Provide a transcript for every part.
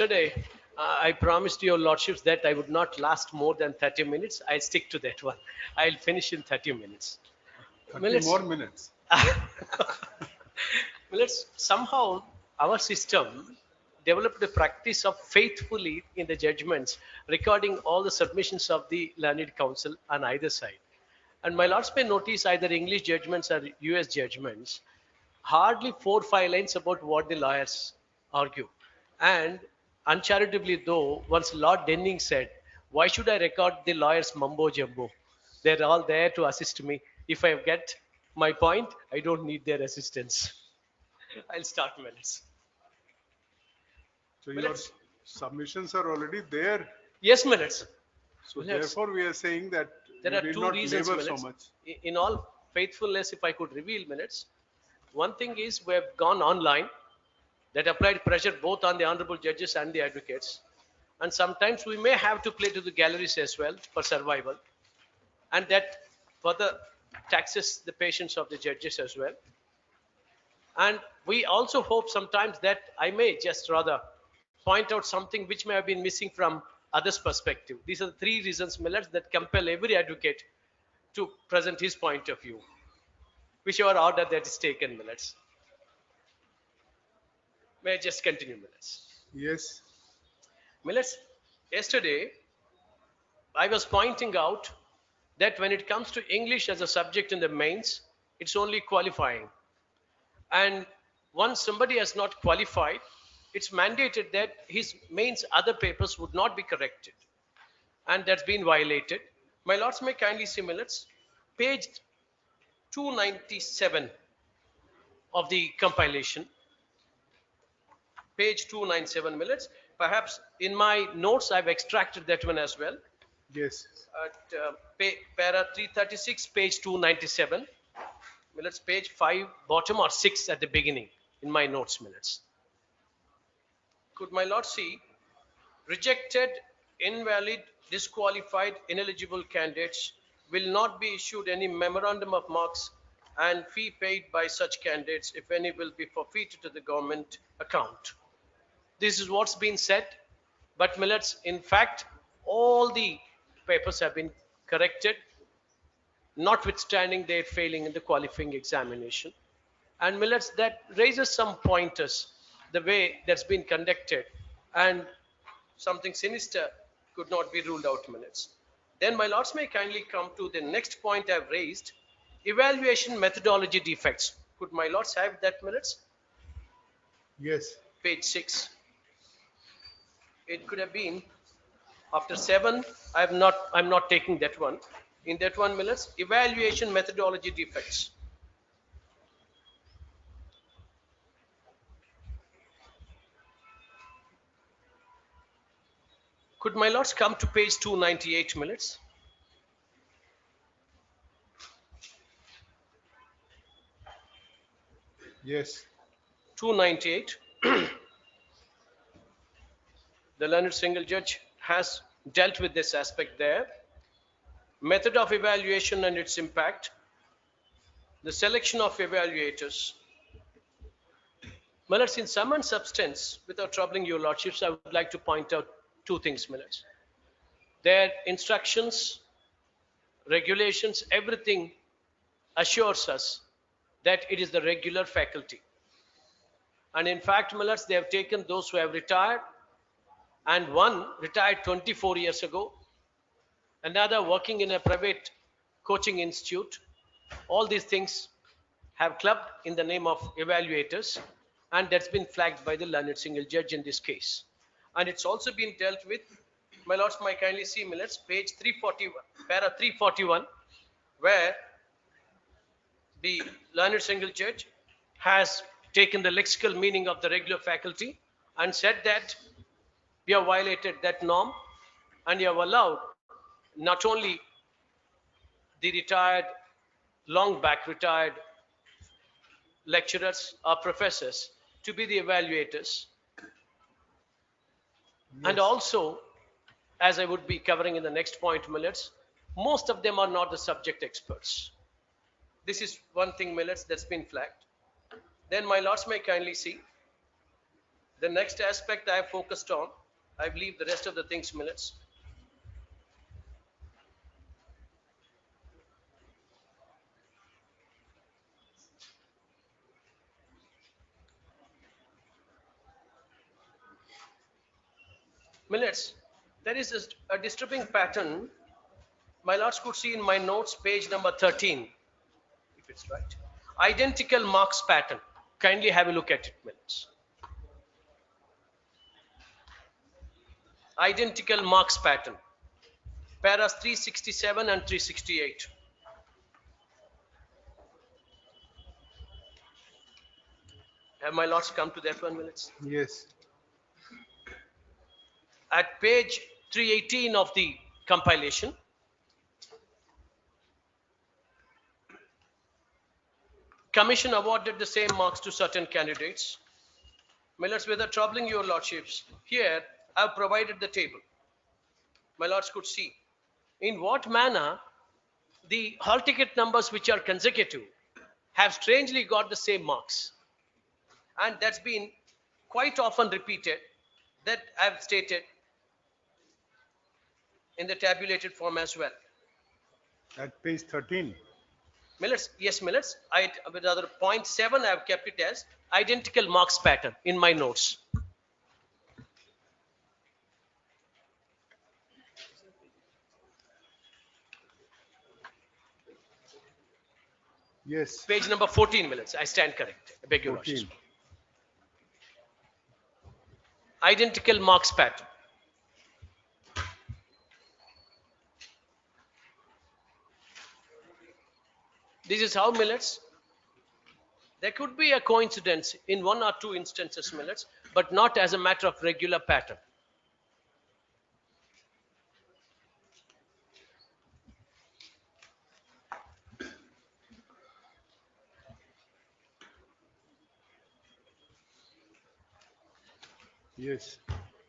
Today, I promised your lordships that I would not last more than 30 minutes. I'll stick to that one. I'll finish in 30 minutes. 30 Let's, more minutes. somehow our system developed a practice of faithfully in the judgments, recording all the submissions of the learned counsel on either side. And my lords may notice either English judgments or US judgments, hardly 4 5 lines about what the lawyers argue. And uncharitably, though, once Lord Denning said, "Why should I record the lawyers' mumbo jumbo? They're all there to assist me. If I get my point, I don't need their assistance." I'll start minutes. So your Minutes. submissions are already there. Yes, minutes. So Minutes. therefore we are saying that There you are did two not reasons, labor so minutes. much. In all faithfulness, if I could reveal minutes, one thing is we have gone online. That applied pressure both on the honorable judges and the advocates. And sometimes we may have to play to the galleries as well for survival. And that further taxes the patience of the judges as well. And we also hope sometimes that I may just rather point out something which may have been missing from others' perspective. These are the three reasons, Millets, that compel every advocate to present his point of view, whichever order that is taken, Millets. May I just continue, Millets? Yes. Millets, yesterday I was pointing out that when it comes to English as a subject in the mains, it's only qualifying. And once somebody has not qualified, it's mandated that his mains other papers would not be corrected. And that's been violated. My lords may kindly see minutes. Page 297 of the compilation. Page 297 minutes. Perhaps in my notes, I've extracted that one as well. Yes. At para 336, page 297. Minutes, page 5, bottom or 6 at the beginning in my notes minutes. Could my lord see rejected, invalid, disqualified, ineligible candidates will not be issued any memorandum of marks and fee paid by such candidates, if any, will be forfeited to the government account. This is what's been said, but Millets, in fact, all the papers have been corrected, notwithstanding their failing in the qualifying examination. And Millets, that raises some pointers, the way that's been conducted, and something sinister could not be ruled out, Millets. Then my lords may kindly come to the next point I've raised, evaluation methodology defects. Could my lords have that, Millets? Yes. Page 6. It could have been after 7. I'm not taking that one. In that one, Millets, evaluation methodology defects. Could my lords come to page 298, Millets? Yes. 298. The learned single judge has dealt with this aspect there. Method of evaluation and its impact. The selection of evaluators. Millets, in sum and substance, without troubling your lordships, I would like to point out two things, Millets. Their instructions, regulations, everything assures us that it is the regular faculty. And in fact, Millets, they have taken those who have retired, and one retired 24 years ago, another working in a private coaching institute. All these things have clubbed in the name of evaluators, and that's been flagged by the learned single judge in this case. And it's also been dealt with, my lords may kindly see, Millets, page 341, para 341, where the learned single judge has taken the lexical meaning of the regular faculty and said that we have violated that norm, and you have allowed not only the retired, long back retired lecturers or professors to be the evaluators, and Yes. also, as I would be covering in the next point, Millets, most of them are not the subject experts. This is one thing, Millets, that's been flagged. Then my lords may kindly see The next aspect I have focused on, I believe the rest of the things minutes. Minutes. There is a disturbing pattern my lords could see in my notes, page number 13, if it's right. Identical marks pattern. Kindly have a look at it, minutes. Identical marks pattern. Paras 367 and 368. Have my lords come to that one, minutes? Yes. At page 318 of the compilation, Commission awarded the same marks to certain candidates. Millets, without troubling your lordships, here I have provided the table. My lords could see in what manner the hall ticket numbers which are consecutive have strangely got the same marks. And that's been quite often repeated, that I've stated in the tabulated form as well. At page 13. Millets, yes, Millets. With other point 7, I've kept it as identical marks pattern in my notes. Yes. Page number 14, Millets. I stand correct. I beg your 14. lordship. Identical marks pattern. This is how, Millets. There could be a coincidence in 1 or 2 instances, Millets, but not as a matter of regular pattern. Yes.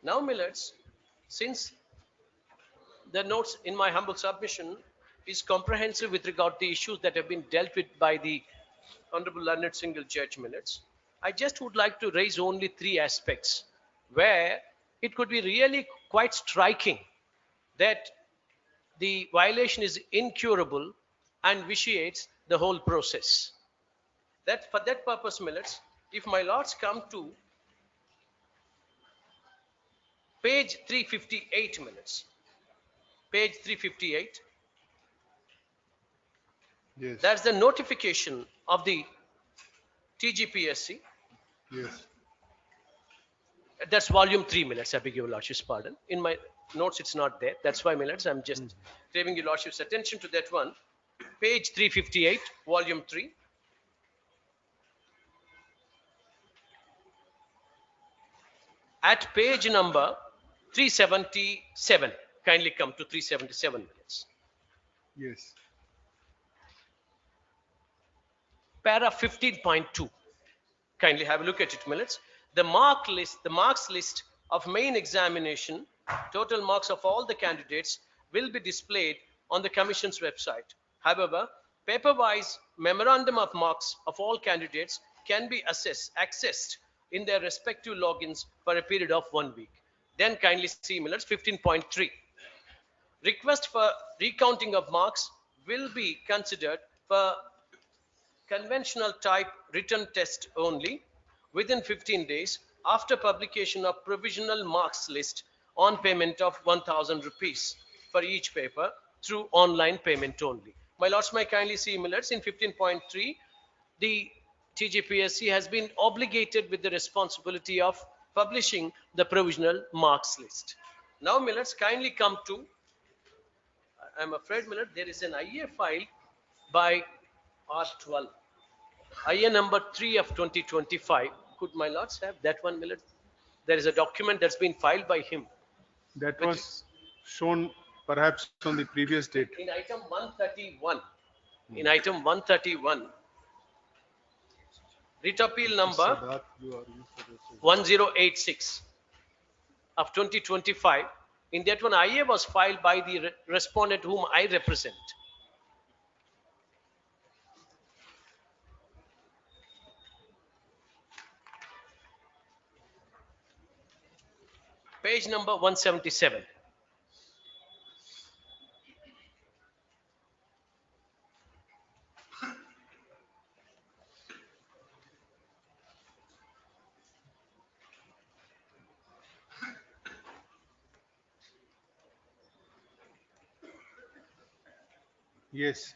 Now, Millets, since the notes in my humble submission is comprehensive with regard to the issues that have been dealt with by the Honorable Learned Single Judge, Millets, I just would like to raise only 3 aspects where it could be really quite striking that the violation is incurable and vitiates the whole process. That for that purpose, Millets, if my lords come to page 358, Millets, page 358, Yes. that's the notification of the TGPSC. Yes. That's volume 3, Millets. I beg your lordship's pardon. In my notes, it's not there. That's why, Millets, I'm just craving your lordship's attention to that one. Page 358, volume 3. At page number 377, kindly come to 377, Millets. Yes. Para 15.2. Kindly have a look at it, Millets. The marks list of main examination, total marks of all the candidates will be displayed on the Commission's website. However, paper-wise memorandum of marks of all candidates can be accessed in their respective logins for a period of 1 week. Then kindly see Millets 15.3. Request for recounting of marks will be considered for conventional type written test only within 15 days after publication of provisional marks list on payment of 1000 rupees for each paper through online payment only. My lords, may kindly see Millets in 15.3, the TGPSC has been obligated with the responsibility of publishing the provisional marks list. Now, Millets, kindly come to, I'm afraid, Millet, there is an IA file by R12. IA number 3 of 2025. Could my lords have that one, Millet? There is a document that's been filed by him. That was shown perhaps on the previous date. In item 131, in item 131, writ appeal number 1086 of 2025. In that one, IA was filed by the respondent whom I represent. Page number 177. Yes.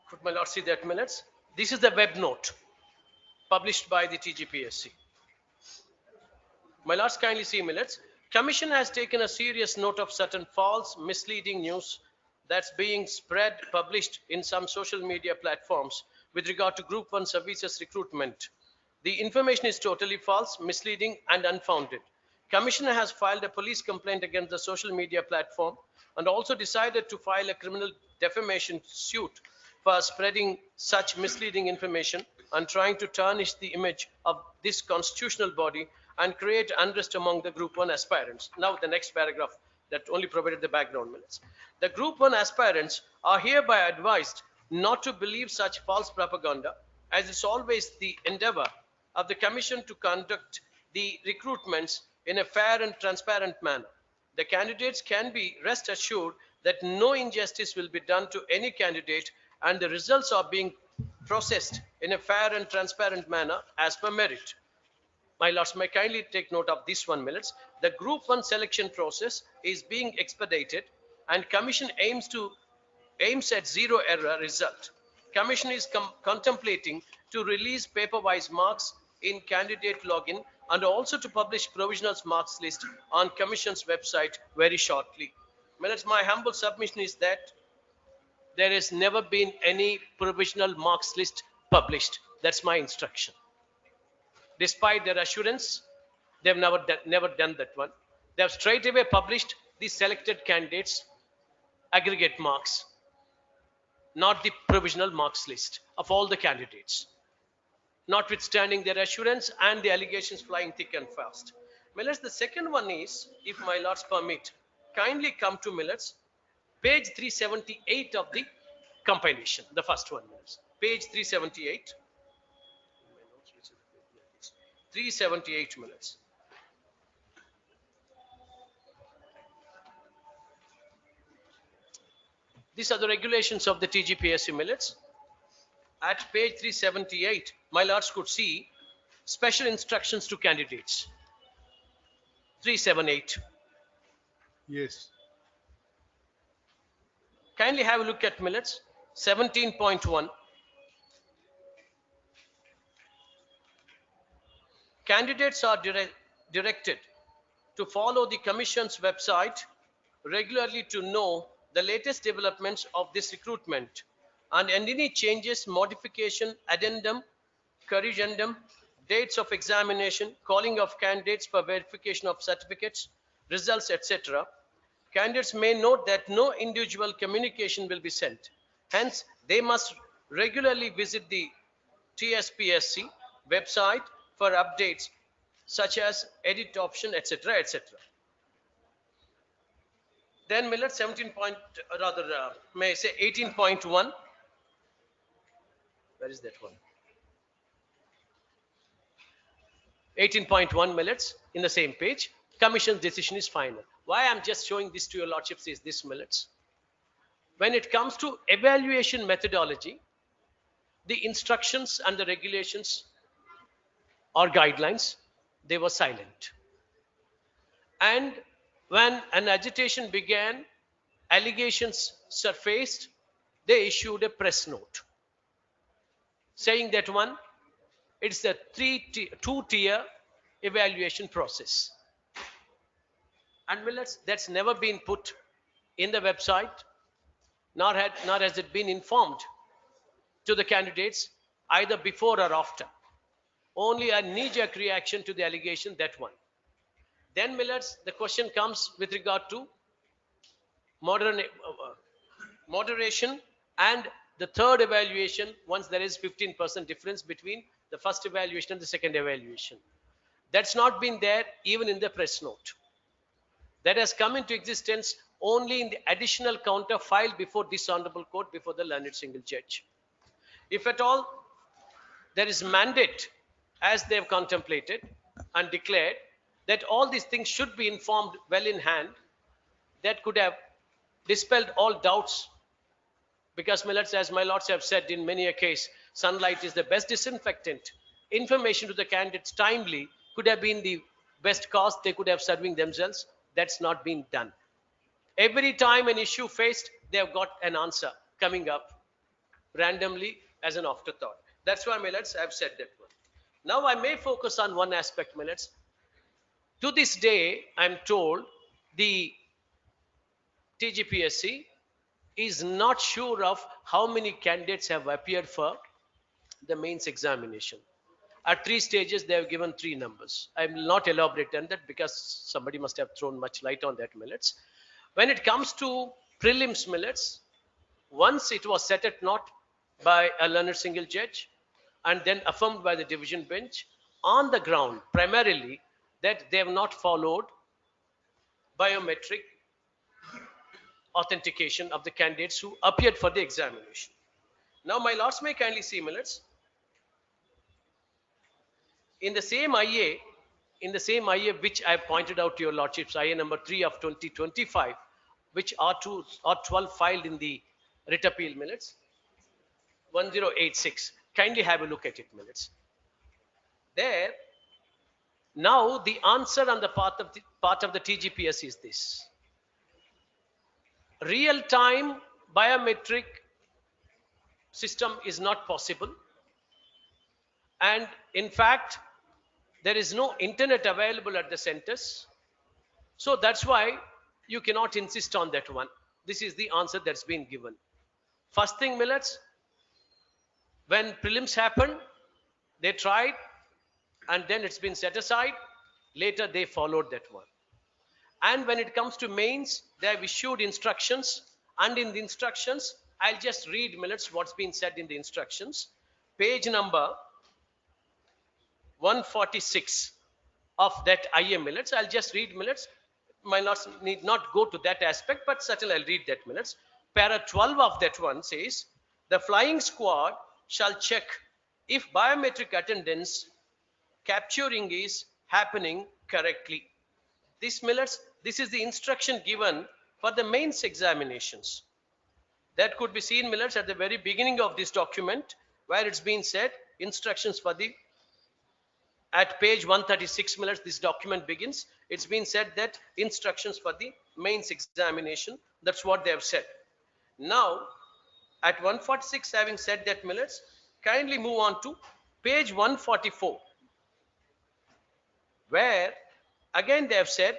Could my lord see that minutes? This is the web note published by the TGPSC. My lords, kindly see minutes. Commission has taken a serious note of certain false, misleading news that's being spread, published in some social media platforms with regard to Group 1 services recruitment. The information is totally false, misleading, and unfounded. Commissioner has filed a police complaint against the social media platform and also decided to file a criminal defamation suit for spreading such misleading information and trying to tarnish the image of this constitutional body and create unrest among the Group 1 aspirants. Now the next paragraph that only provided the background minutes. The Group 1 aspirants are hereby advised not to believe such false propaganda, as it's always the endeavor of the Commission to conduct the recruitments in a fair and transparent manner. The candidates can be rest assured that no injustice will be done to any candidate and the results are being processed in a fair and transparent manner as per merit. My lords, may kindly take note of this 1 minute. The Group 1 selection process is being expedited and Commission aims at zero error result. Commission is contemplating to release paper-wise marks in candidate login and also to publish provisional marks list on Commission's website very shortly. My humble submission is that there has never been any provisional marks list published. That's my instruction. Despite their assurance, they've never done that one. They have straight away published the selected candidates' aggregate marks, not the provisional marks list of all the candidates, notwithstanding their assurance and the allegations flying thick and fast. Millets, the second one is, if my lords permit, kindly come to Millets, page 378 of the compilation, the first one, Millets. Page 378. 378 minutes. These are the regulations of the TGPSC millets. At page 378, my lords could see special instructions to candidates. 378. Yes. Kindly have a look at millets. 17.1. Candidates are directed to follow the Commission's website regularly to know the latest developments of this recruitment and any changes, modification, addendum, corrigendum, dates of examination, calling of candidates for verification of certificates, results, etc. Candidates may note that no individual communication will be sent. Hence, they must regularly visit the TSPSC website for updates such as edit option, etc., etc. Then Miller 18.1. Where is that one? 18.1 millets in the same page. Commission's decision is final. Why I'm just showing this to your lordships is this millets. When it comes to evaluation methodology, the instructions and the regulations or guidelines, they were silent. And when an agitation began, allegations surfaced, they issued a press note saying that one, it's a two-tier evaluation process. And millets, that's never been put in the website, nor has it been informed to the candidates either before or after. Only a knee-jerk reaction to the allegation, that one. Then millets, the question comes with regard to moderation and the third evaluation once there is 15% difference between the first evaluation and the second evaluation. That's not been there even in the press note. That has come into existence only in the additional counter filed before this honorable court, before the learned single judge. If at all there is mandate as they have contemplated and declared, that all these things should be informed well in hand. That could have dispelled all doubts, because millets, as my lords have said in many a case, sunlight is the best disinfectant. Information to the candidates timely could have been the best cause they could have serving themselves. That's not been done. Every time an issue faced, they have got an answer coming up randomly as an afterthought. That's why, millets, I've said that one. Now I may focus on one aspect, millets. To this day, I'm told the TGPSC is not sure of how many candidates have appeared for the mains examination. At 3 stages, they have given 3 numbers. I will not elaborate on that because somebody must have thrown much light on that, millets. When it comes to prelims, millets, once it was set at naught by a learned single judge and then affirmed by the division bench on the ground primarily that they have not followed biometric authentication of the candidates who appeared for the examination. Now, my lords may kindly see, millets, in the same IA which I pointed out to your lordships, IA number 3 of 2025, which R2 or 12 filed in the writ appeal, millets, 1086. Kindly have a look at it, millets. There, now the answer on the part of the TGPSC is this: real-time biometric system is not possible, and in fact there is no internet available at the centers, so that's why you cannot insist on that one. This is the answer that's been given. First thing, millets, when prelims happened, they tried and then it's been set aside. Later they followed that one. And when it comes to mains, they have issued instructions, and in the instructions, I'll just read, millets, what's been said in the instructions. Page number 146 of that IA, millets. I'll just read, millets. My lords need not go to that aspect, but certainly I'll read that, millets. Para 12 of that one says, the flying squad shall check if biometric attendance capturing is happening correctly. This, millets, this is the instruction given for the mains examinations. That could be seen, millets, at the very beginning of this document, where it's been said instructions for the, at page 136, millets, this document begins. It's been said that instructions for the mains examination. That's what they have said. Now, at 146, having said that, millets, kindly move on to page 144, where again they have said,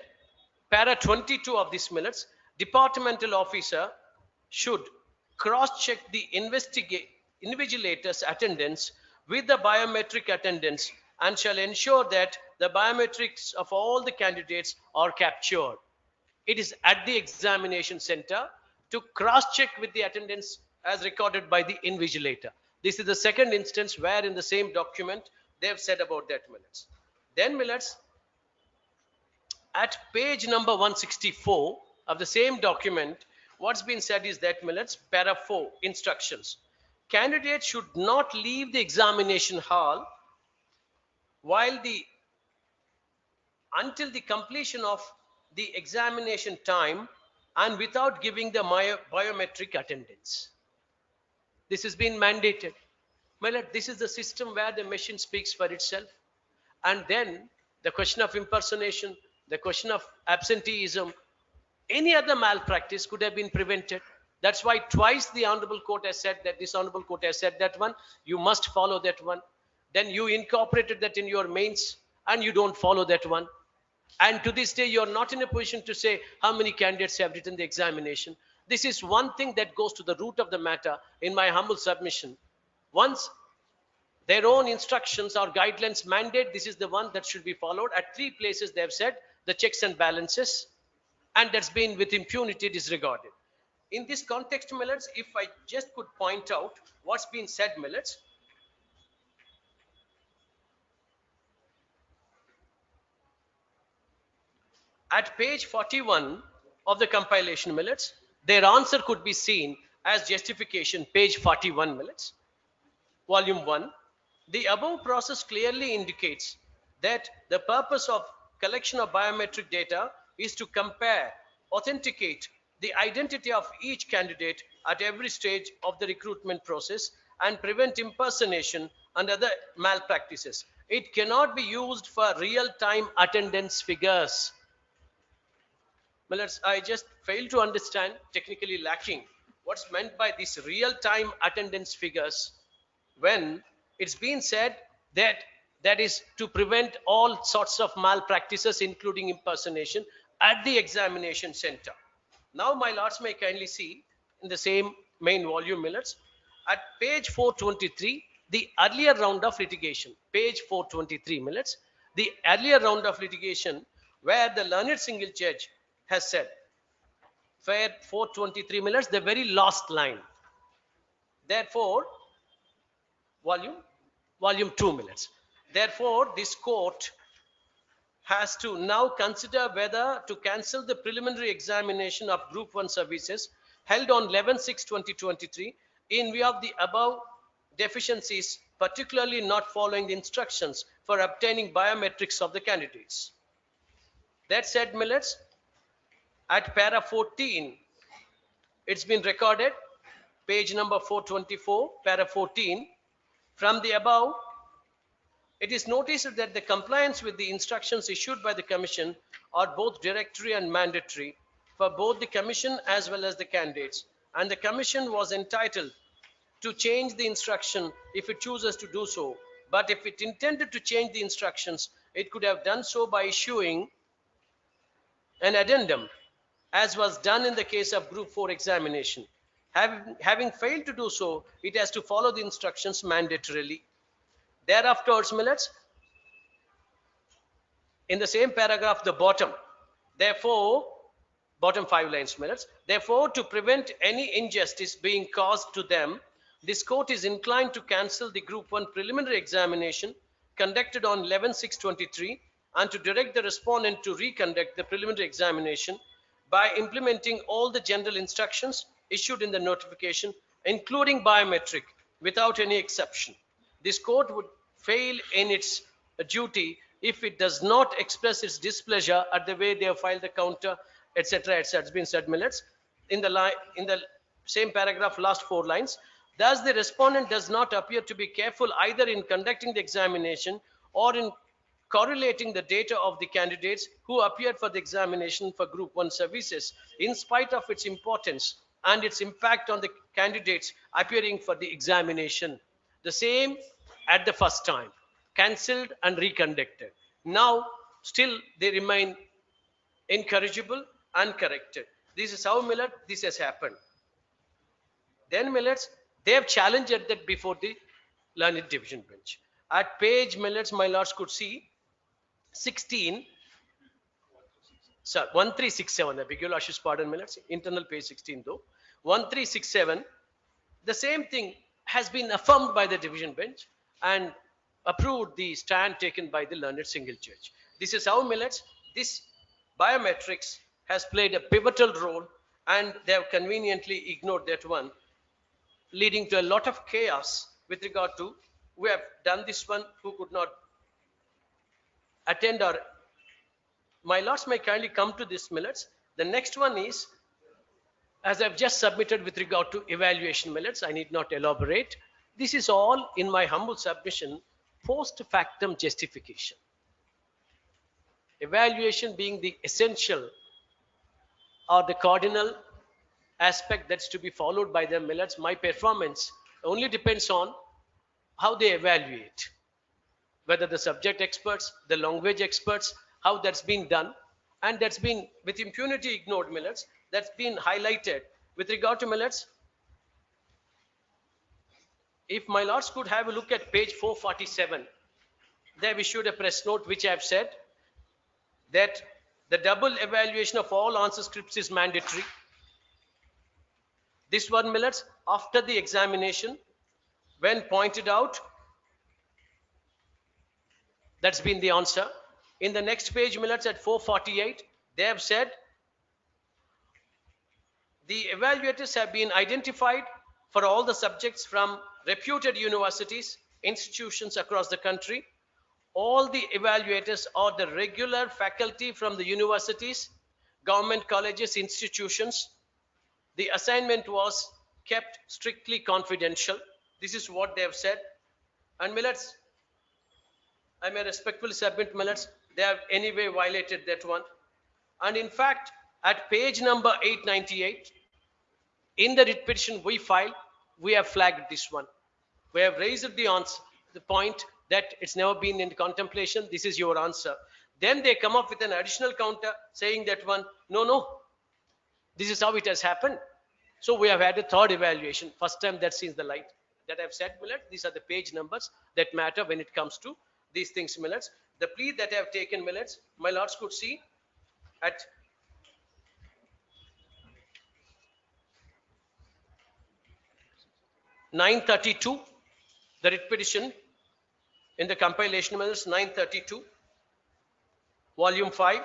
para 22 of this, millets, departmental officer should cross-check the invigilator's attendance with the biometric attendance and shall ensure that the biometrics of all the candidates are captured. It is at the examination center to cross-check with the attendance as recorded by the invigilator. This is the second instance where in the same document they have said about that, millets. Then, millets, at page number 164 of the same document, what's been said is that, millets, para 4 instructions. Candidates should not leave the examination hall until the completion of the examination time and without giving the biometric attendance. This has been mandated. Millet, this is the system where the machine speaks for itself. And then the question of impersonation, the question of absenteeism, any other malpractice could have been prevented. That's why twice the Honorable Court has said that, this Honorable Court has said that one, you must follow that one. Then you incorporated that in your mains and you don't follow that one. And to this day, you're not in a position to say how many candidates have written the examination. This is one thing that goes to the root of the matter in my humble submission. Once their own instructions or guidelines mandate, this is the one that should be followed. At 3 places, they have said the checks and balances, and that's been with impunity disregarded. In this context, Millets, if I just could point out what's been said, Millets, at page 41 of the compilation, Millets, their answer could be seen as justification, page 41, Millets, volume 1. The above process clearly indicates that the purpose of collection of biometric data is to compare, authenticate the identity of each candidate at every stage of the recruitment process and prevent impersonation and other malpractices. It cannot be used for real-time attendance figures. Well, I just fail to understand, technically lacking, what's meant by these real-time attendance figures when it's been said that that is to prevent all sorts of malpractices, including impersonation, at the examination center. Now, my lords may kindly see in the same main volume minutes at page 423, the earlier round of litigation, page 423 minutes, the earlier round of litigation where the learned single judge has said, fair 423 minutes, the very last line. Therefore, volume 2 minutes. Therefore, this court has to now consider whether to cancel the preliminary examination of Group 1 services held on 11/6/2023 in view of the above deficiencies, particularly not following the instructions for obtaining biometrics of the candidates. That said, millets, at para 14, it's been recorded, page number 424, para 14, from the above, it is noticed that the compliance with the instructions issued by the Commission are both directory and mandatory for both the Commission as well as the candidates, and the Commission was entitled to change the instruction if it chooses to do so. But if it intended to change the instructions, it could have done so by issuing an addendum, as was done in the case of Group 4 examination. Having failed to do so, it has to follow the instructions mandatorily. Thereafter, millets, in the same paragraph, the bottom, therefore, bottom 5 lines, millets, therefore, to prevent any injustice being caused to them, this court is inclined to cancel the Group 1 preliminary examination conducted on 11/6/23 and to direct the respondent to reconduct the preliminary examination by implementing all the general instructions issued in the notification, including biometric, without any exception. This court would fail in its duty if it does not express its displeasure at the way they have filed the counter, etc., etc. It's been said, millets. In the same paragraph, last 4 lines. Thus, the respondent does not appear to be careful either in conducting the examination or in correlating the data of the candidates who appeared for the examination for Group 1 services, in spite of its importance and its impact on the candidates appearing for the examination. The same at the first time, cancelled and reconducted. Now, still they remain incorrigible, uncorrected. This is how, millet, this has happened. Then, millets, they have challenged that before the learned division bench. At page, millets, my lords could see 16, sir, 1367, I beg your lordship's pardon, millets, internal page 16 though, 1367, the same thing has been affirmed by the division bench and approved the stand taken by the learned single judge. This is how, millets, this biometrics has played a pivotal role, and they have conveniently ignored that one, leading to a lot of chaos with regard to who have done this one, who could not attend. Or my lords may kindly come to this, millets. The next one is, as I've just submitted with regard to evaluation, millets, I need not elaborate. This is all, in my humble submission, post factum justification. Evaluation being the essential or the cardinal aspect that's to be followed by the millets. My performance only depends on how they evaluate, whether the subject experts, the language experts, how that's been done, and that's been with impunity ignored, millets. That's been highlighted with regard to, millets. If my lords could have a look at page 447, they have issued a press note which I have said that the double evaluation of all answer scripts is mandatory. This one, millets, after the examination, when pointed out, that's been the answer. In the next page, millets, at 448, they have said the evaluators have been identified for all the subjects from reputed universities, institutions across the country. All the evaluators are the regular faculty from the universities, government colleges, institutions. The assignment was kept strictly confidential. This is what they have said. And millets, I may respectfully submit, millets, they have anyway violated that one. And in fact, at page number 898, in the writ petition we filed, we have flagged this one. We have raised the answer, the point that it's never been in contemplation. This is your answer. Then they come up with an additional counter saying that one, no, this is how it has happened. So we have had a third evaluation. First time that sees the light. That I've said, millets, these are the page numbers that matter when it comes to these things, millets. The plea that I have taken, millets, my lords could see at (932), the writ petition in the compilation, millets, 932, volume 5.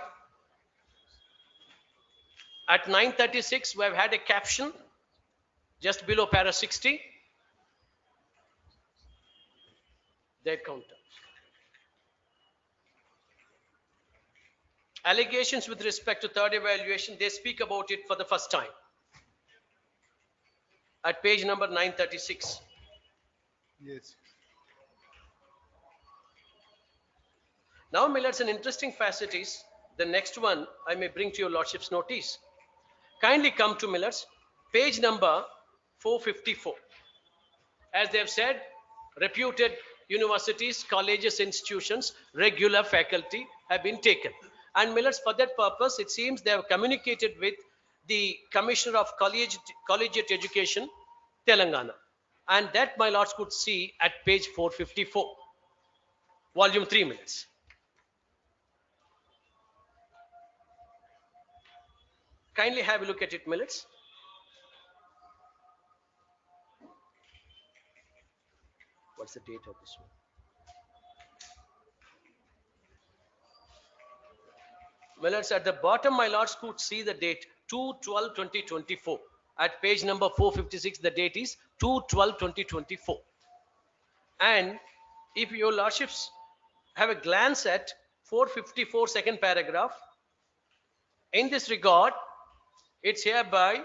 At 936, we have had a caption just below para 60. Their counter. Allegations with respect to third evaluation, they speak about it for the first time. At page number 936. Yes. Now, millets, an interesting facet is the next one I may bring to your lordship's notice. Kindly come to, millets, page number 454. As they have said, reputed universities, colleges, institutions, regular faculty have been taken. And millets, for that purpose, it seems they have communicated with the Commissioner of Collegiate Education, Telangana. And that, my lords, could see at page 454, volume 3, millets. Kindly have a look at it, millets. What's the date of this one? Millets, at the bottom, my lords could see the date 2/12/2024. At page number 456, the date is 2/12/2024. And if your lordships have a glance at 454, second paragraph, in this regard, it's hereby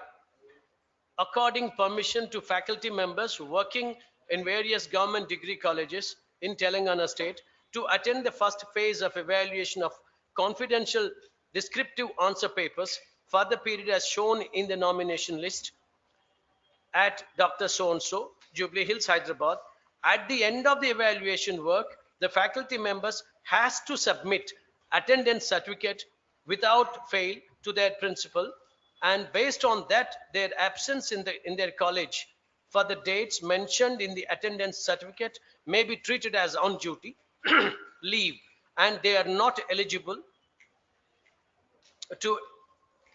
according permission to faculty members working in various government degree colleges in Telangana state to attend the first phase of evaluation of confidential descriptive answer papers for the period as shown in the nomination list at Dr. So-and-so, Jubilee Hills, Hyderabad. At the end of the evaluation work, the faculty members has to submit attendance certificate without fail to their principal, and based on that, their absence in their college for the dates mentioned in the attendance certificate may be treated as on duty leave, and they are not eligible to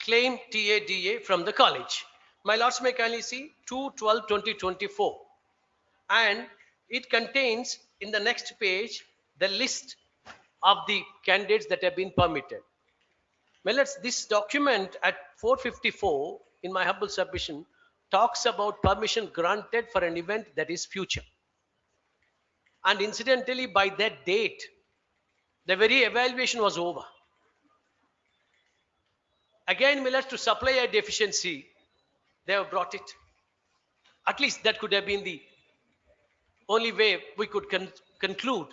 claim TADA from the college. My lords may kindly see 2/12/2024, and it contains in the next page the list of the candidates that have been permitted. Well, this document at 454, in my humble submission, talks about permission granted for an event that is future. And incidentally, by that date, the very evaluation was over. Again, Millers, to supply a deficiency, they have brought it. At least that could have been the only way we could conclude.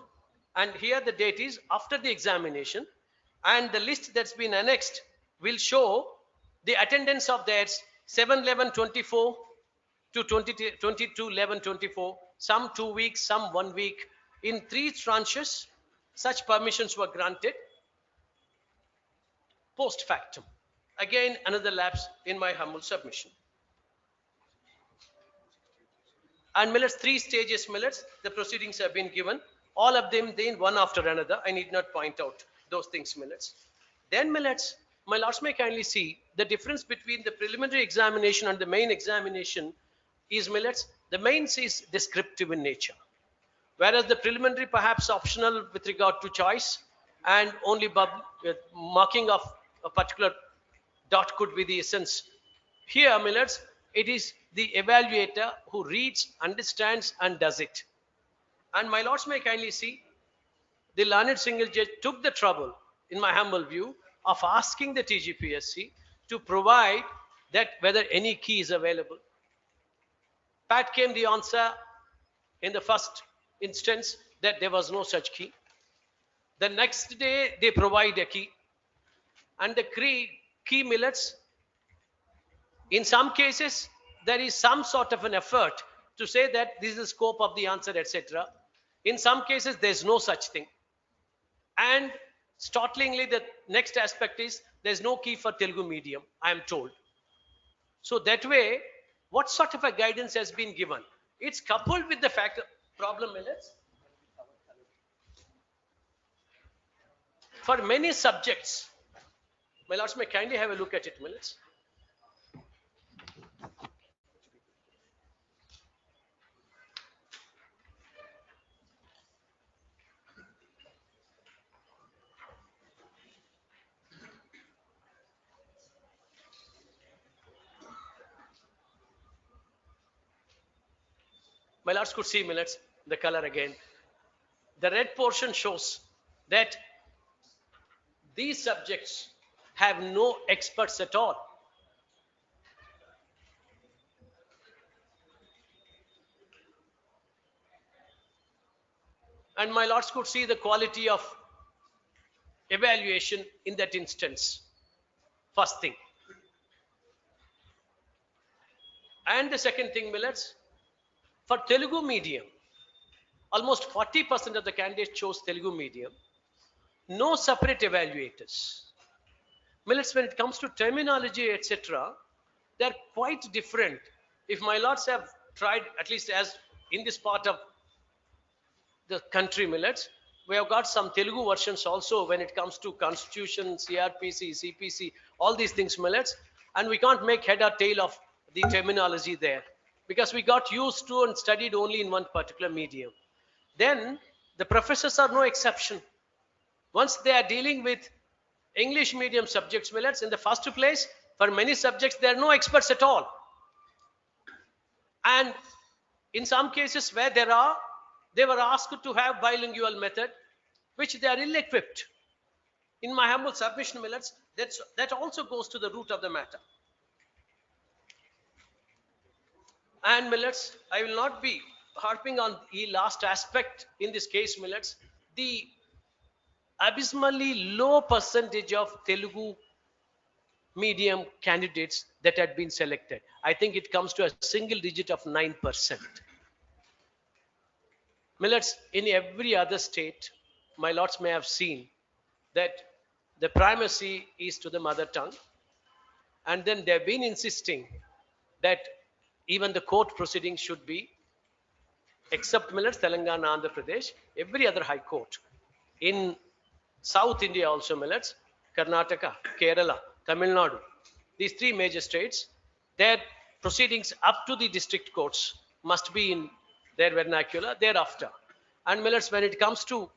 And here the date is after the examination, and the list that's been annexed will show the attendance of theirs 7/11/24 to 22/11/24, some 2 weeks, some 1 week. In 3 tranches, such permissions were granted post factum. Again, another lapse in my humble submission. And Millets, 3 stages, Millets, the proceedings have been given. All of them then one after another. I need not point out those things, Millets. Then Millets, my lords may kindly see the difference between the preliminary examination and the main examination is, Millets, the mains is descriptive in nature, whereas the preliminary perhaps optional with regard to choice, and only marking of a particular dot could be the essence. Here, Millets, it is the evaluator who reads, understands, and does it. And my lords may kindly see the learned single judge took the trouble, in my humble view, of asking the TGPSC to provide that whether any key is available. Pat came the answer in the first instance that there was no such key. The next day they provide a key, and the key millets, in some cases there is some sort of an effort to say that this is the scope of the answer, etc. In some cases there's no such thing. And startlingly, the next aspect is there's no key for Telugu medium, I am told. So that way, what sort of a guidance has been given? It's coupled with the fact problem minutes. For many subjects, my lords may kindly have a look at it, minutes. My lords could see millets, the color again. The red portion shows that these subjects have no experts at all. And my lords could see the quality of evaluation in that instance. First thing. And the second thing, millets, for Telugu medium, almost 40% of the candidates chose Telugu medium. No separate evaluators. Millets, when it comes to terminology, etc., they're quite different. If my lords have tried, at least as in this part of the country, millets, we have got some Telugu versions also when it comes to constitution, CRPC, CPC, all these things, millets, and we can't make head or tail of the terminology there because we got used to and studied only in one particular medium. Then the professors are no exception. Once they are dealing with English medium subjects, millets, in the first place, for many subjects, there are no experts at all. And in some cases where there are, they were asked to have bilingual method, which they are ill-equipped. In my humble submission, millets, that also goes to the root of the matter. And millets, I will not be harping on the last aspect in this case, millets, the abysmally low percentage of Telugu medium candidates that had been selected. I think it comes to a single digit of 9%. Millets, in every other state, my lords may have seen that the primacy is to the mother tongue, and then they've been insisting that even the court proceedings should be, except millets, Telangana, Andhra Pradesh, every other high court. In South India also, millets, Karnataka, Kerala, Tamil Nadu, these three major states, their proceedings up to the district courts must be in their vernacular thereafter. And millets, when it comes to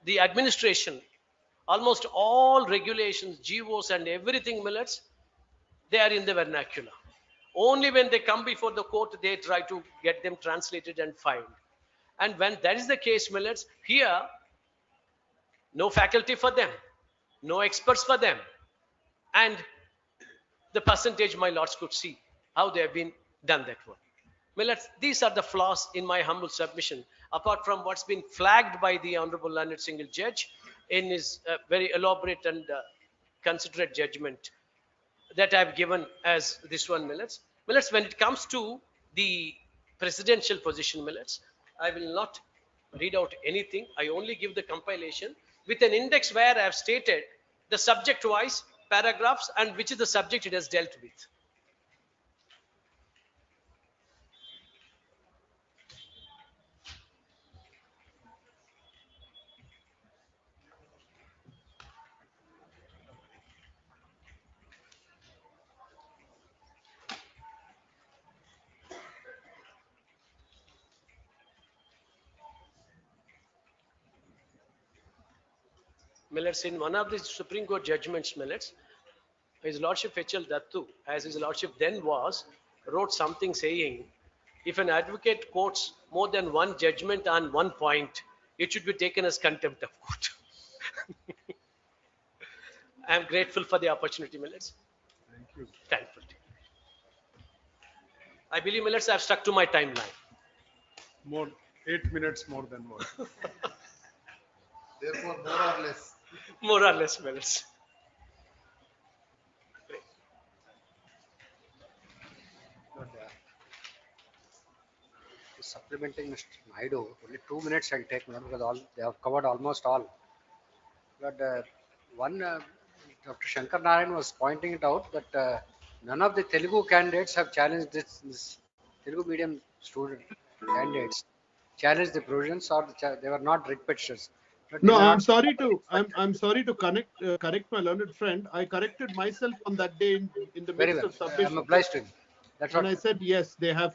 the administration, almost all regulations, GOs and everything, millets, they are in the vernacular. Only when they come before the court, they try to get them translated and filed. And when that is the case, millets, here, no faculty for them, no experts for them. And the percentage, my lords could see how they have been done that one. Millets, these are the flaws in my humble submission, apart from what's been flagged by the Honorable Learned Single Judge in his very elaborate and considerate judgment that I've given as this one, millets. Millets, when it comes to the presidential position, millets, I will not read out anything. I only give the compilation with an index where I have stated the subject-wise paragraphs and which is the subject it has dealt with. Millets, in one of the Supreme Court judgments, millets, His Lordship H.L. Dattu, as His Lordship then was, wrote something saying, if an advocate quotes more than one judgment on one point, it should be taken as contempt of court. I am grateful for the opportunity, Millets. Thank you. Thankful to you. I believe, Millets, I have stuck to my timeline. More 8 minutes more than what? Therefore, more or less. More or less, Millets. But, supplementing Mr. Naidu, only 2 minutes I'll take, because they have covered almost all. But Dr. Shankar Narayan was pointing it out that none of the Telugu candidates have challenged this Telugu medium student candidates challenged the provisions, or they were not writ petitioners. No, I'm sorry to correct my learned friend. I corrected myself on that day in the Very midst well. of submission. I'm obliged to him. That's And what I said yes, they have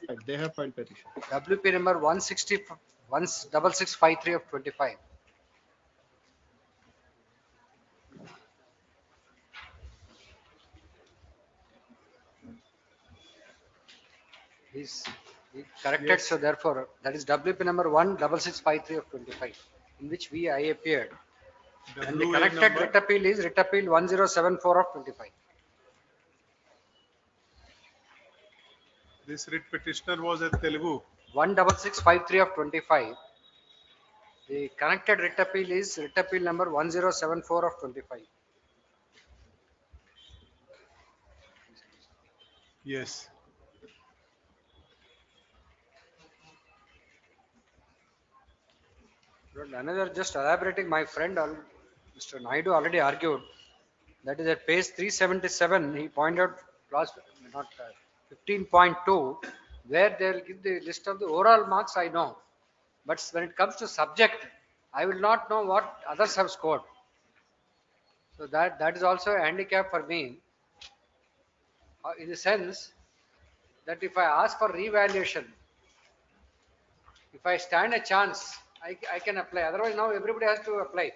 filed petition. WP number 16653 of 25. He corrected, Yes. so therefore that is WP number 16653 of 25, in which I appeared. And the WA corrected number? writ appeal is writ appeal 1074 of 25. This writ petitioner was at Telugu. 16653 of 25. The connected writ appeal is writ appeal number 1074 of 25. Yes. Another, just elaborating, my friend Mr. Naidu already argued that is at page 377. He pointed out clause 15.2, where they will give the list of the overall marks. I know, but when it comes to subject, I will not know what others have scored. So that is also a handicap for me, in the sense that if I ask for revaluation, if I stand a chance, I can apply. Otherwise, now everybody has to apply.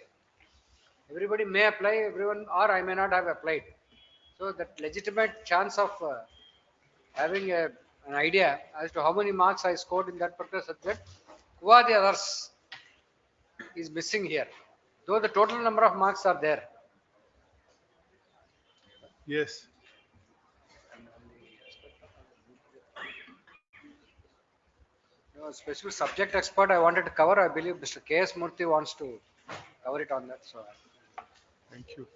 Everybody may apply, everyone, or I may not have applied. So that legitimate chance of having an idea as to how many marks I scored in that particular subject, who are the others, is missing here. Though the total number of marks are there. Yes. Special subject expert I wanted to cover. I believe Mr. K.S. Murthy wants to cover it on that. So, Thank you.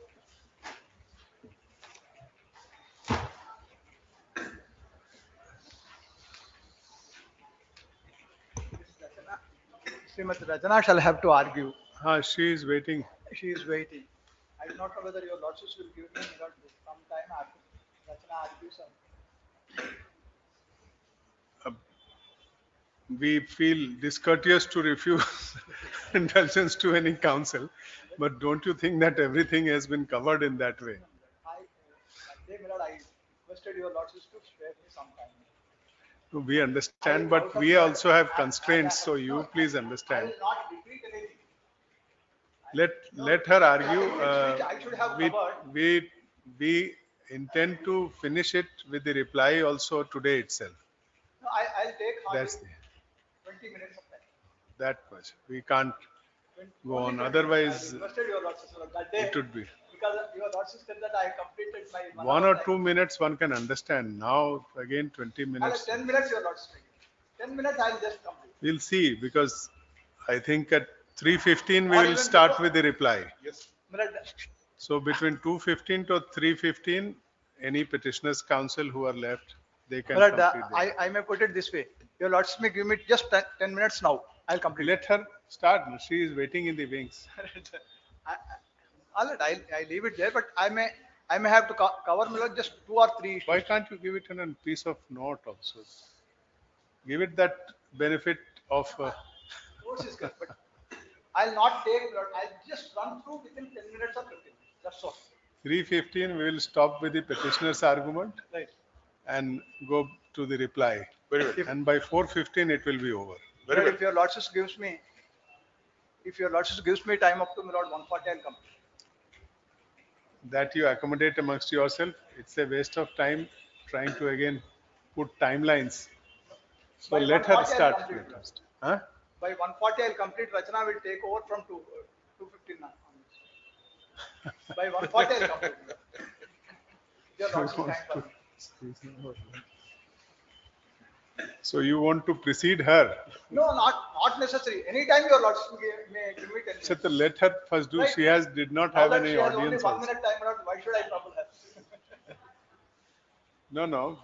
Srimati Rajana shall have to argue. She is waiting. She is waiting. I do not know whether your lordships will give me some time after Rajana argues. We feel discourteous to refuse indulgence to any counsel, but don't you think that everything has been covered in that way? I requested your lordships to spare me some time. We understand, but we also have constraints, so you please I understand. will not repeat anything. Let her argue. I should have covered. We intend to finish it with the reply also today itself. No, I'll take hardly That's 20 minutes of time. that much. We can't go on. Only 20 Otherwise, I requested your lordships that day it would be because your lordships said that I completed my 1 or 2 minutes. One can understand. Now again 20 I'll have minutes. 10 minutes your lordships. 10 minutes I'll just complete. We'll see, because I think at 3:15 we Or will even start before. with the reply. Yes. So between 2:15 to 3:15, any petitioners counsel who are left, they can But complete their- I may put it this way. Your lordships may give me just 10 minutes now. I'll complete. Let her start. She is waiting in the wings. All right, I leave it there, but I may have to cover just 2 or 3 Why can't you give it in a piece of note also? Give it that benefit of. Notes is good, but I'll not take. I'll just run through within 10 minutes or 15 minutes. That's all. 3:15 we will stop with the petitioner's argument Right. and go to the reply. Very well. And by 4:15 it will be over. Very well. If your lordships gives me, time up to my lord 140, I'll complete. That you accommodate amongst yourself. It's a waste of time trying to again put timelines. So By let her 140 I'll start. complete. First. Huh? By 140, I'll complete. Rachana will take over from 215 now. By 140, I'll complete. Your Lordship, thanks for me. So you want to precede her? No, not necessary. Anytime your Lordship may give me 10 minutes. Chitra, let her first do. Right. She did not Now have that any she has only audience 1 also. minute time, why should I trouble her? No.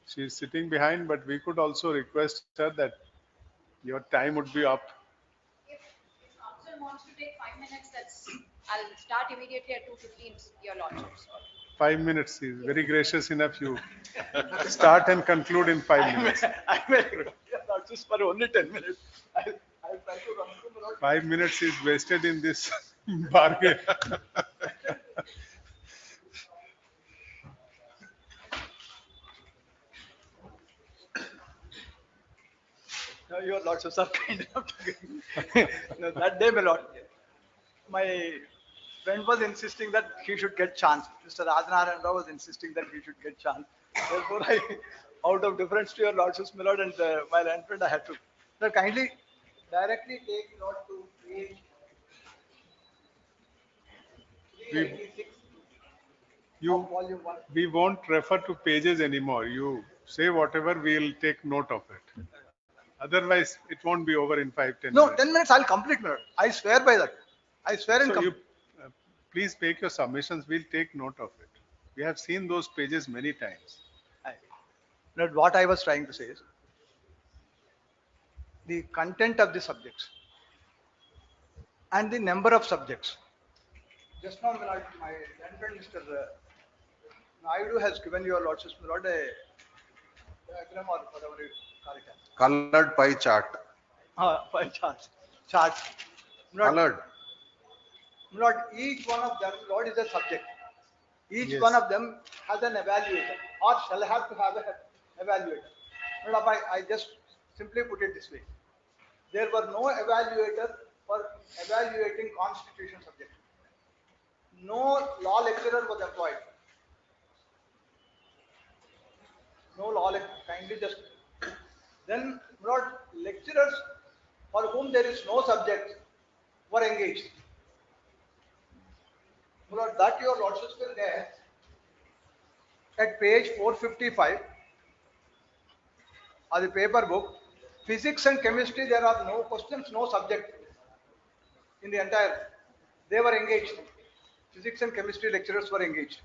She's sitting behind, but we could also request her that your time would be up. If council wants to take 5 minutes, I'll start immediately at 2:15, your lordships. 5 minutes is very gracious enough. You start and conclude in 5 minutes. I'm very good. Not just for only 10 minutes. I'll try to run through the road. 5 minutes is wasted in this bargain. No, your Lordships are kind enough to give me. No, that day, my Lord, my friend was insisting that he should get chance. Mr. Rajnarayan Rao was insisting that he should get chance. Therefore, out of deference to your Lordships, my Lord, and my land friend, I had to. Sir, kindly directly take Lord to page We, 386 you, of volume 1. we won't refer to pages anymore. You say whatever, we'll take note of it. Otherwise, it won't be over in 5-10 No, minutes. 10 minutes, I'll complete, my Lord. I swear by that. I swear in So you please make your submissions. We'll take note of it. We have seen those pages many times. But what I was trying to say is the content of the subjects and the number of subjects. Just now, my friend Mr. Naidu has given your Lordship, my Lord, a diagram or whatever you call it. Colored pie chart. Pie chart. Chart. My Lord, Colored. my Lord, each one of them, Lord, is a subject. Each Yes. one of them has an evaluator or shall have to have an evaluator. My Lord, I just simply put it this way. There were no evaluator for evaluating constitution subject. No law lecturer was employed. No law lecturer. Kindly just. Then, Lord, lecturers for whom there is no subject were engaged. Lord, that your Lordships will there at page 455 of the paper book. Physics and chemistry, there are no questions, no subject in the entire. They were engaged. Physics and chemistry lecturers were engaged.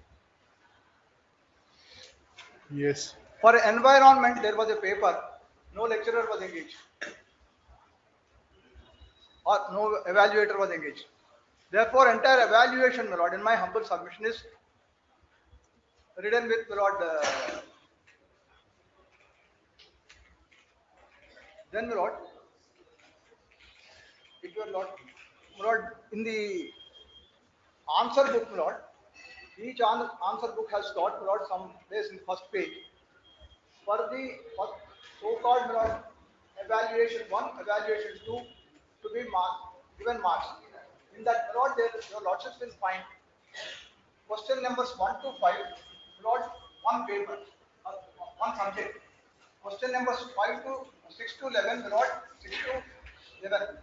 Yes. For environment, there was a paper. No lecturer was engaged. Or no evaluator was engaged. Therefore, entire evaluation, my Lord, in my humble submission is written with, my Lord, then, my Lord, if you are Lord, my Lord, in the answer book, my Lord, each answer book has got, my Lord, some place in the first page for the so-called, my Lord, evaluation 1, evaluation 2 to be marked, given marks. In that, my Lord, there, your Lordships will find question numbers 1 to 5, Lord, one paper, one subject. Question numbers 5 to 6 to 11, Lord, 6 to 11.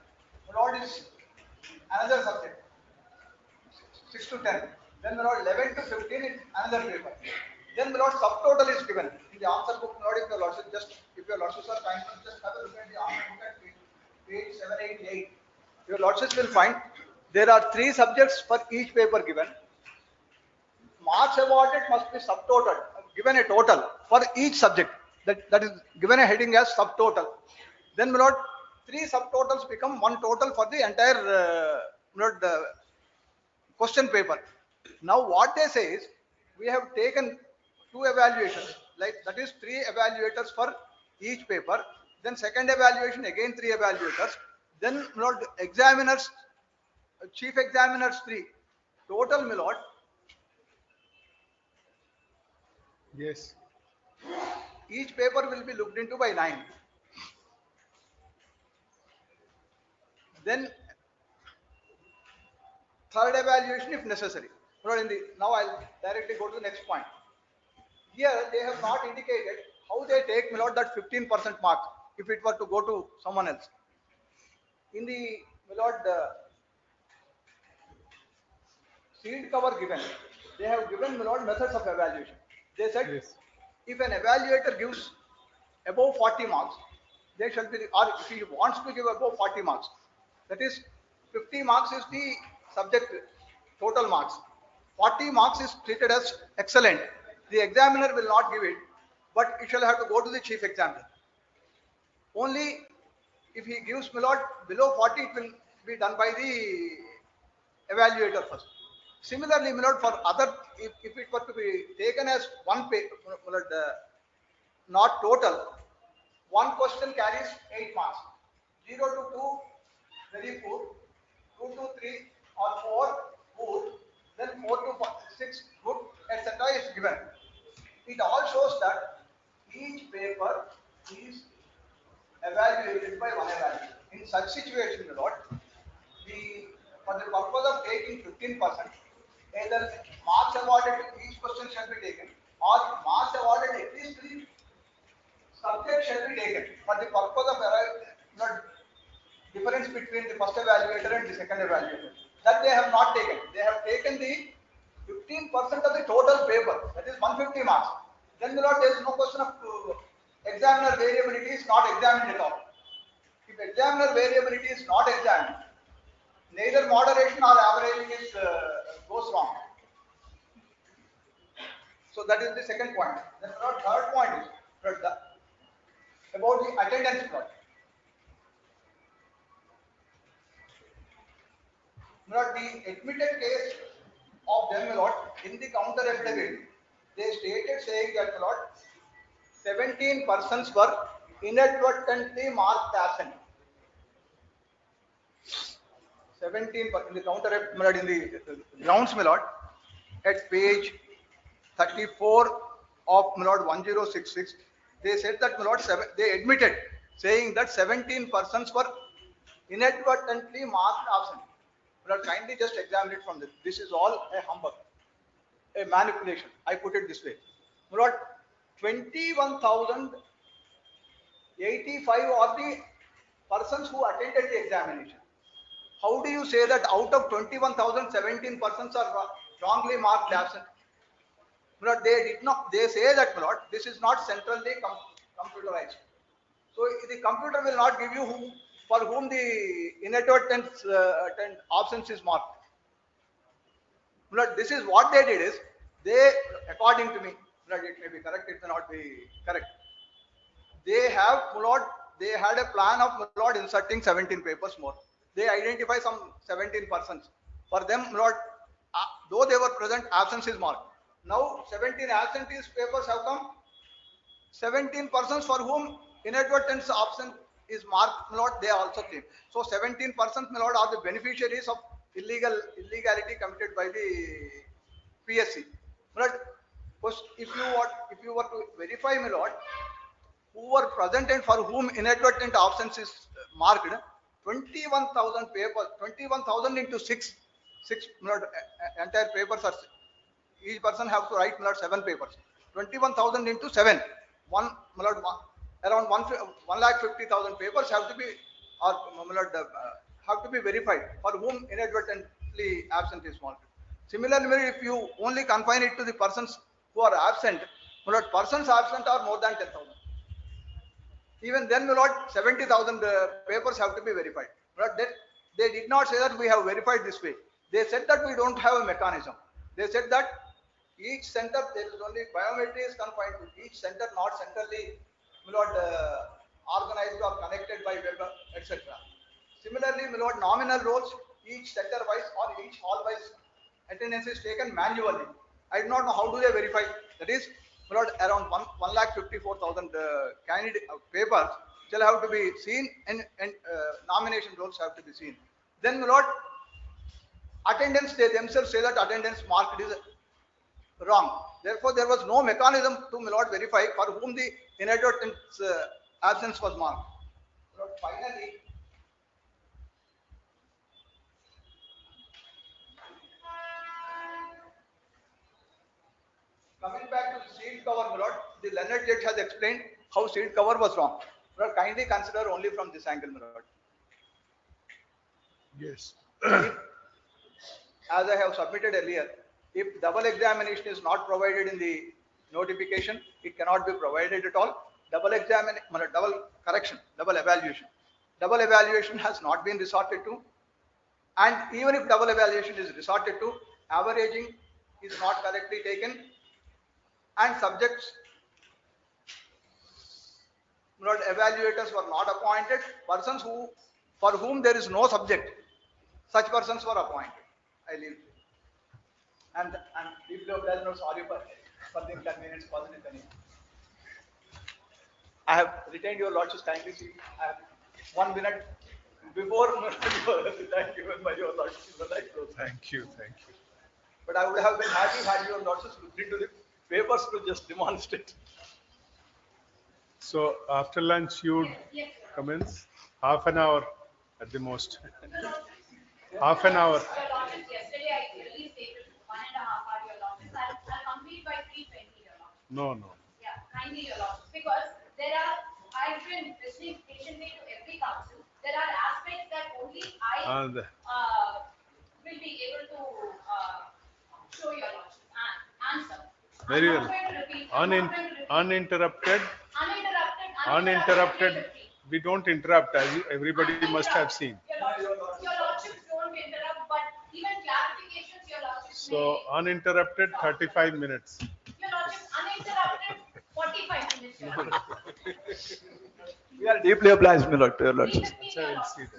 Lord is another subject. 6 to 10. Then Lord 11 to 15 is another paper. Then Lord subtotal is given in the answer book. Lord, if your Lordship if your Lordships are kind, just have a look at the answer book at page 788. Your Lordships will find there are 3 subjects for each paper given. Marks awarded must be subtotal, given a total for each subject. That is given a heading as subtotal. Then, my Lord, 3 subtotals become one total for the entire question paper. Now, what they say is we have taken 2 evaluations, like that is 3 evaluators for each paper. Then second evaluation again 3 evaluators. Then, my Lord, examiners, chief examiners 3. Total, my Lord, Yes. each paper will be looked into by 9. Then third evaluation if necessary. Now I'll directly go to the next point. Here they have not indicated how they take, my Lord, that 15% mark if it were to go to someone else. in the, my lord, sealed cover given, they have given, my lord, methods of evaluation. They said, Yes. if an evaluator gives above 40 marks, they shall be, or if he wants to give above 40 marks, that is 50 marks is the subject total marks. 40 marks is treated as excellent. The examiner will not give it, but it shall have to go to the chief examiner. Only if he gives, my lord, below 40, it will be done by the evaluator first. Similarly, my lord, for other, if it were to be taken as one page, my lord, not total, one question carries 8 marks. 0 to 2, very poor. 2 to 3 or 4, poor. Then 4 to 6, good, etc. is given. It all shows that each paper is evaluated by one evaluator. In such situation, my lord, for the purpose of taking 15%, either marks awarded to each question shall be taken, or marks awarded at least 3 subject shall be taken for the purpose of not difference between the first evaluator and the second evaluator. That they have not taken. They have taken the 15% of the total paper, that is 150 marks. Then, my lord, there is no question of examiner variability is not examined at all. If examiner variability is not examined, neither moderation or averaging is goes wrong. So that is the second point. Then, my lord, third point is about the attendance plot. Not the admitted case of them, my lord, in the counter affidavit, they stated saying that, my lord, 17 persons were inadvertently marked absent. 17 in the counter, my lord, in the grounds, my lord, at page 34 of, my lord, 1066, they said that, my lord, they admitted saying that 17 persons were inadvertently marked absent. But kindly just examine it from this. This is all a humbug, a manipulation. I put it this way. But 21,085 are the persons who attended the examination. How do you say that out of 21,000, 17 persons are wrongly marked absent? But they did not. They say that, my lord, this is not centrally computerized. So the computer will not give you for whom the inadvertent absence is marked. But this is what they did is, they, according to me, but it may be correct, it may not be correct. They have, Lord, they had a plan of, Lord, inserting 17 papers more. They identify some 17 persons. For them, Lord, though they were present, absence is marked. Now 17 absentee papers have come. 17 persons for whom inadvertent absent is marked, my lord, they also came. So 17 persons, my lord, are the beneficiaries of illegality committed by the PSC. But if you were to verify, my lord, who were present and for whom inadvertent absence is marked, 21,000 papers, 21,000 into 6, my lord, entire papers are, each person have to write, my lord, 7 papers. 21,000 into 7, one, my lord, around 1,50,000 papers have to be, or my lord, have to be verified for whom inadvertently absent is marked. Similarly, if you only confine it to the persons who are absent, my lord, persons absent are more than 10,000. Even then, my lord, 70,000 papers have to be verified. But they did not say that we have verified this way. They said that we don't have a mechanism. They said that each center, there is only biometry is confined to each center, not centrally, my lord, organized or connected by web, etc. Similarly, my lord, nominal rolls, each center wise or each hall wise attendance is taken manually. I do not know how do they verify. That is, my lord, around 1,54,000 candidate papers shall have to be seen, and nomination rolls have to be seen. Then, my lord, attendance, they themselves say that attendance marked is wrong. Therefore, there was no mechanism to, my lord, verify for whom the inadvertent absence was marked. Lord, finally, coming back to the sealed cover, my lord, the learned judge has explained how sealed cover was wrong. My lord, kindly consider only from this angle, my lord. Yes. As I have submitted earlier, if double examination is not provided in the notification, it cannot be provided at all. Double correction, double evaluation. Double evaluation has not been resorted to. And even if double evaluation is resorted to, averaging is not correctly taken. And subjects, evaluators were not appointed. Persons for whom there is no subject, such persons were appointed. I leave. And deeply obliged, sorry for the inconvenience caused in the name. I have retained your lordship's kindly. I have 1 minute before thank you by your lordship. Thank you. Thank you. But I would have been happy had your lordship looked into the papers to just demonstrate. So after lunch, you commence half an hour at the most. Half an hour. Your lordship, yesterday I clearly stated 1.5 hour, your lordship. I'll complete by 3:20, your lordship. No. Yeah, kindly, your lordship. Because I've been listening patiently to every council. There are aspects that only I will be able to show your lordship and answer. Very I'm well. not going to repeat. I'm not going to repeat. Uninterrupted. Uninterrupted. We don't interrupt, as everybody must have seen. Your lordships don't interrupt, but even clarifications, your lordships So uninterrupted, 35 minutes. Your lordships, uninterrupted, 45 minutes. Your lordship. We are deeply obliged, my lord, to your lordship. 3:15, your lordship.